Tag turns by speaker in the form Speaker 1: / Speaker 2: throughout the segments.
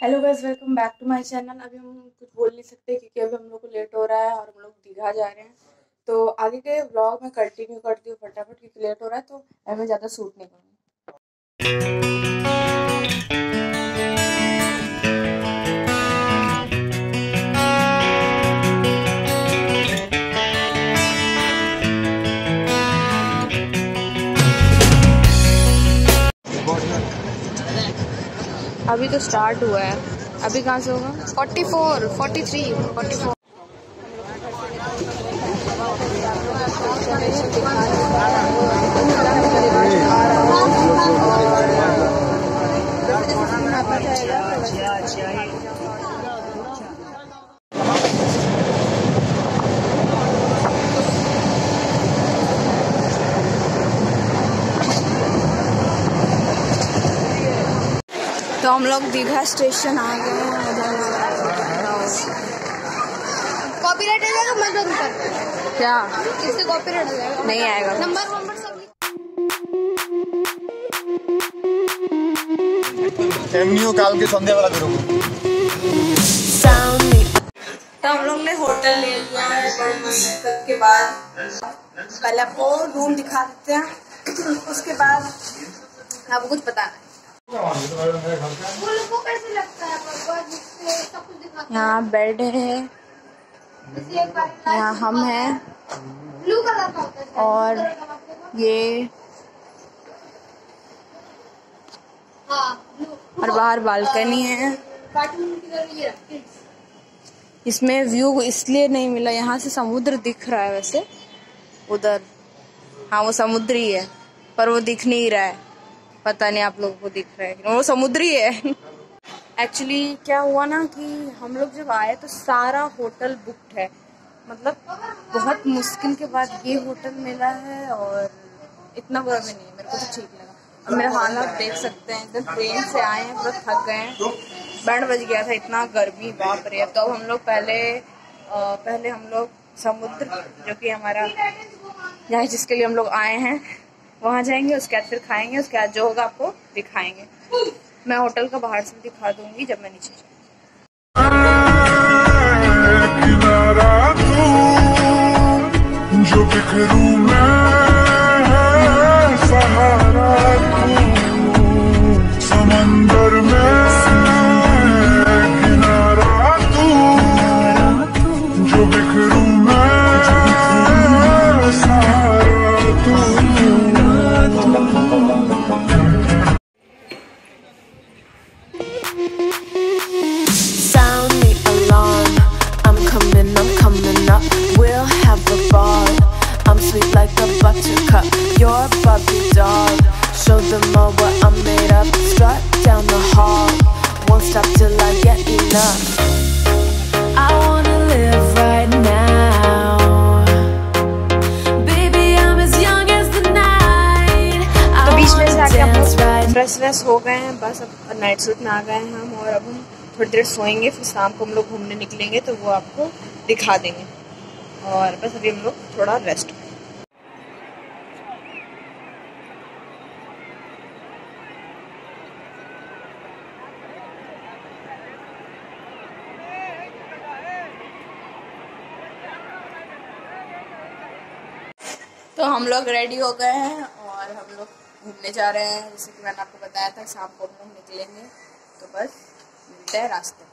Speaker 1: Hello guys, welcome back to my channel. अभी हम कुछ बोल नहीं सकते क्योंकि अभी हम लोग को लेट हो रहा है और हम लोग दीघा जा रहे हैं। तो आगे के व्लॉग में कंटिन्यू करती हूँ फटाफट क्योंकि लेट हो रहा है, तो मैं ज़्यादा शूट नहीं करूँगी। अभी तो स्टार्ट हुआ है, अभी कहाँ से होगा? 44, 43, 44। तो हम लोग दीघा स्टेशन आ गए हैं।
Speaker 2: कॉपीराइट आ जाएगा मैं जरूर करता
Speaker 1: क्या?
Speaker 2: इससे कॉपीराइट आ जाएगा।
Speaker 1: नहीं आएगा।
Speaker 2: नंबर सब
Speaker 3: एमनियो काल के संध्या वाला करो।
Speaker 1: तो हम लोग ने होटल ले लिया है बड़ी मेहनत के बाद। पहले आपको रूम दिखा देते हैं, उसके बाद आपको कुछ पता नहीं।
Speaker 2: वो कैसे लगता है पापा जिससे सब कुछ दिखाता है।
Speaker 1: यहाँ बेड है,
Speaker 2: जैसे एक बार
Speaker 1: यहाँ हम हैं
Speaker 2: ब्लू कलर का होता है
Speaker 1: और ये
Speaker 2: हाँ ब्लू
Speaker 1: और बाहर बालकनी है।
Speaker 2: कार्टून की तरह ये रखते
Speaker 1: इसमें व्यू इसलिए नहीं मिला, यहाँ से समुद्र दिख रहा है वैसे उधर। हाँ वो समुद्र ही है पर वो दिख नहीं रहा है, पता नहीं आप लोगों को दिख रहा है कि वो समुद्र ही है। एक्चुअली क्या हुआ ना कि हम लोग जब आए तो सारा होटल बुक्ड है, मतलब बहुत मुश्किल के बाद ये होटल मिला है और इतना बुरा भी नहीं है, मेरे को तो ठीक लगा। और मेरा हालत देख सकते हैं, एकदम ट्रेन से आए हैं, पूरा थक गए हैं, बैंड बज गया था, इतना गर्मी बाप रे। तो अब हम लोग पहले हम लोग समुद्र जो कि हमारा यहाँ जिसके लिए हम लोग आए हैं वहाँ जाएंगे, उसके बाद फिर खाएंगे, उसके बाद जो होगा आपको दिखाएंगे। मैं होटल का बाहर से दिखा दूंगी जब मैं नीचे
Speaker 3: जो बिखरूं मैं सहारा तू, समंदर में किनारा तू, जो बिखरूं मैं सहारा तू।
Speaker 4: Sound the alarm, I'm coming up. We'll have a ball. I'm sweet like a buttercup. You're a Barbie doll. Show them all what I'm made of. Strut down the hall, won't stop till I get enough. I wanna live right now. Baby, I'm as young as the night.
Speaker 1: तो बीच में से आके
Speaker 4: dance
Speaker 1: हम
Speaker 4: right
Speaker 1: fresh हो गए हैं, बस अब नाइट सूट में आ गए हैं हम। और अब हम थोड़ी देर सोएंगे, फिर शाम को हम लोग घूमने निकलेंगे तो वो आपको दिखा देंगे। और बस अभी हम लोग थोड़ा रेस्ट। तो हम लोग रेडी हो गए हैं और हम लोग घूमने जा रहे हैं, जैसे कि मैंने आपको बताया था शाम को हम लोग निकलेंगे। तो बस मिलते हैं रास्ते।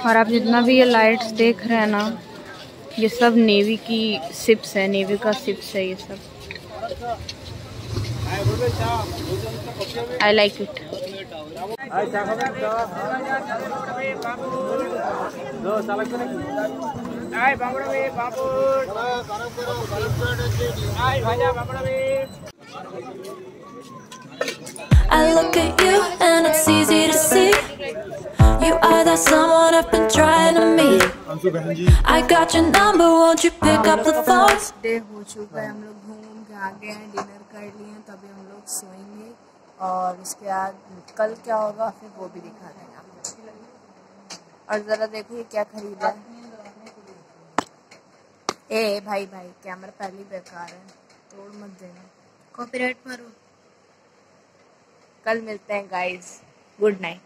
Speaker 1: और आप जितना भी ये लाइट्स देख रहे हैं ना, ये सब नेवी की शिप्स है, नेवी का शिप्स है ये सब। I like it.
Speaker 4: I look at you and it's easy to see you are that someone I've been trying to meet. I got your number, won't you pick up the phone?
Speaker 1: Day हो चुका है, हम लोग घूम के आ गए हैं, dinner कर लिए हैं, तभी हम लोग सोएंगे और इसके बाद कल क्या होगा फिर वो भी दिखा देंगे आपको। और ज़रा देखो ये क्या खरीदा है। ए भाई भाई कैमरा पहले ही बेकार है, तोड़ मत देना,
Speaker 2: कॉपीराइट मारो।
Speaker 1: कल मिलते हैं गाइस, गुड नाइट।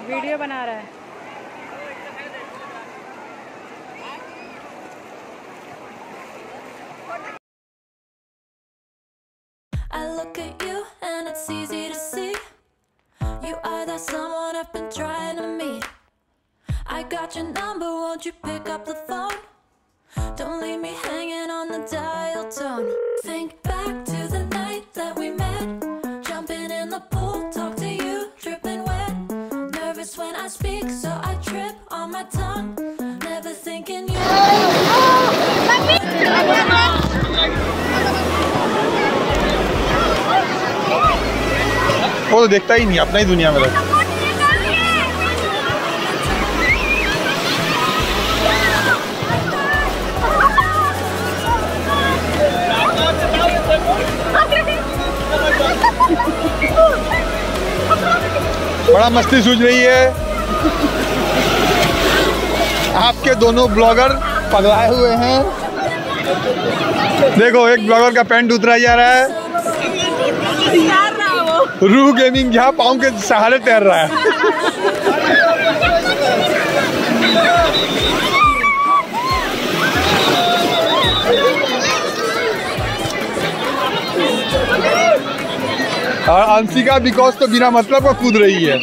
Speaker 1: वीडियो बना रहा है।
Speaker 4: I look at you and it's easy to see you are that someone I've been trying to meet. I got your number, won't you pick up the phone? Don't leave me hanging on the dial tone. Think back to the night that we met, jumping in the pool, talk to you, dripping wet. Nervous when I speak, so I trip on my tongue. Never thinking you.
Speaker 5: वो तो देखता ही नहीं, अपना ही दुनिया में रहता। बड़ा मस्ती सूझ रही है। आपके दोनों ब्लॉगर पगलाए हुए हैं। देखो एक ब्लॉगर का पैंट उतरा जा रहा है, रूह गेमिंग जहाँ पाँव के सहारे तैर रहा है। और अंशिका बिकॉज तो बिना मतलब का कूद रही है।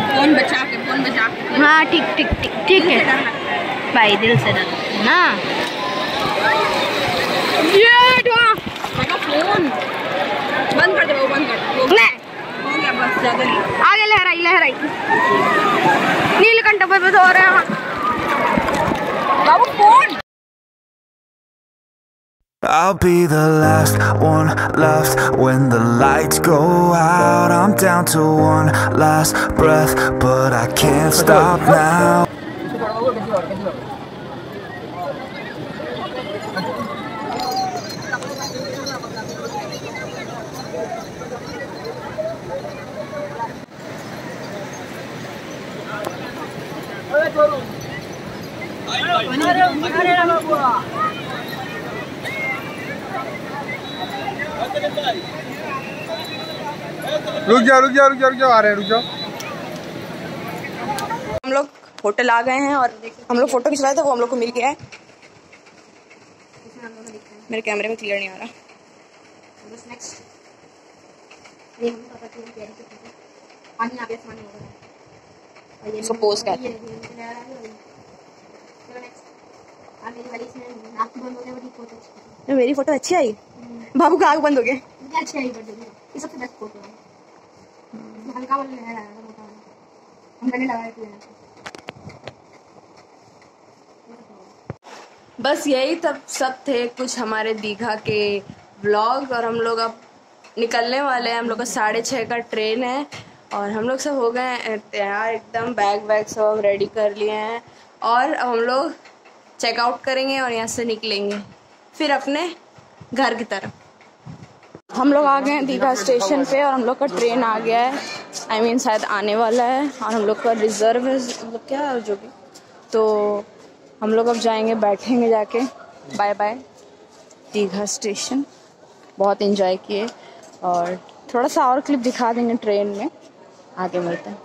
Speaker 1: फोन बचा के, फोन बचा के।
Speaker 2: हाँ ठीक ठीक ठीक ठीक है भाई, दिल से डर ना। ये
Speaker 1: फोन बंद कर दो, बंद कर दो। हो गया बस, ज्यादा नहीं।
Speaker 2: आगे लहराई लहराई, नीलकंठ पे सो रहे हैं बाबू। Phone
Speaker 6: I'll be the last one left when the lights go out. I'm down to one last breath, but I can't stop now.
Speaker 5: रुक जाओ रुक जाओ रुक जाओ रुक जाओ, आ रहे हैं, रुक जाओ।
Speaker 1: हम लोग होटल आ गए हैं और हम लोग फोटो खिंचवाए थे, वो हम लोग को मिल गया है। मेरे कैमरे में क्लियर नहीं आ रहा। इसको पोज कर। मेरी फोटो अच्छी आई, बाबू का आँख बंद हो गया।
Speaker 2: अच्छी आई, सबसे बेस्ट फोटो है। हल्का वाला है, हमने लगाया था।
Speaker 1: बस यही तब सब थे कुछ हमारे दीघा के व्लॉग, और हम लोग अब निकलने वाले हैं। हम लोग का 6:30 का ट्रेन है और हम लोग सब हो गए हैं तैयार एकदम, बैग सब रेडी कर लिए हैं और अब हम लोग चेकआउट करेंगे और यहाँ से निकलेंगे फिर अपने घर की तरफ। हम लोग आ गए हैं दीघा स्टेशन पे और हम लोग का ट्रेन आ गया है, I mean शायद आने वाला है और हम लोग का रिजर्व है मतलब क्या जो भी। तो हम लोग अब जाएंगे, बैठेंगे जाके। Bye bye Digha station. बहुत एंजॉय किए और थोड़ा सा और क्लिप दिखा देंगे ट्रेन में, आगे मिलते हैं।